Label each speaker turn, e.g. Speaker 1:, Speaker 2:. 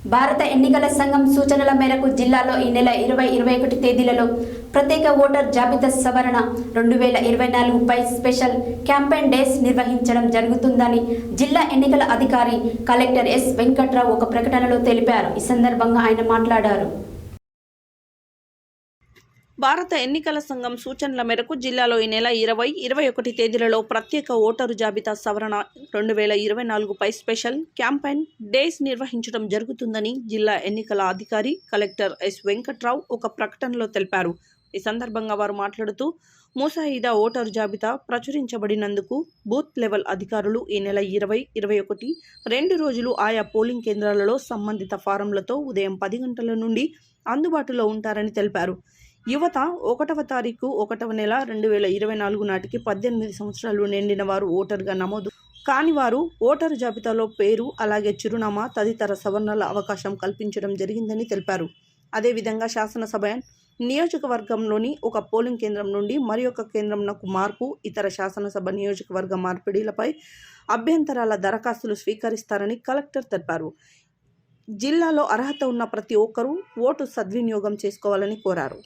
Speaker 1: భారత ఎన్నికల సంఘం సూచనల మేరకు జిల్లాలో ఈ నెల 20-21 తేదీలలో ప్రత్యేక ఓటర్ జాబితా సవరణ 2024 పై స్పెషల్ క్యాంపెయిన్ డేస్ నిర్వహించడం జరుగుతుందని జిల్లా ఎన్నికల అధికారి కలెక్టర్ ఎస్ వెంకట్రావు ఒక ప్రకటనలో తెలిపారు. ఈ సందర్భంగా ఆయన మాట్లాడారు.
Speaker 2: భారత ఎన్నికల సంఘం సూచనల మేరకు జిల్లాలో ఈ నెల 20-21 తేదీలలో ప్రత్యేక ఓటరు జాబితా సవరణ 2024 పై స్పెషల్ క్యాంపెయిన్ డేస్ నిర్వహించడం జరుగుతుందని జిల్లా ఎన్నికల అధికారి కలెక్టర్ ఎస్ వెంకట్రావు ఒక ప్రకటనలో తెలిపారు. ఈ సందర్భంగా వారు మాట్లాడుతూ ముసాయిదా ఓటరు జాబితా ప్రచురించబడినందుకు బూత్ లెవెల్ అధికారులు ఈ నెల 20-21 2 రోజులు ఆయా పోలింగ్ కేంద్రాలలో సంబంధిత ఫారంలతో ఉదయం 10 గంటల నుండి అందుబాటులో ఉంటారని తెలిపారు. యువత 1వ తారీఖు 1వ నెల 2024 నాటికి 18 సంవత్సరాలు నిండిన వారు ఓటర్గా నమోదు కాని వారు ఓటరు జాబితాలో పేరు అలాగే చిరునామా తదితర సవరణల అవకాశం కల్పించడం జరిగిందని తెలిపారు. అదేవిధంగా శాసనసభ నియోజకవర్గంలోని ఒక పోలింగ్ కేంద్రం నుండి మరి ఒక కేంద్రంకు మార్పు, ఇతర శాసనసభ నియోజకవర్గ మార్పిడిలపై అభ్యంతరాల దరఖాస్తులు స్వీకరిస్తారని కలెక్టర్ తెలిపారు. జిల్లాలో అర్హత ఉన్న ప్రతి ఒక్కరూ ఓటు సద్వినియోగం చేసుకోవాలని కోరారు.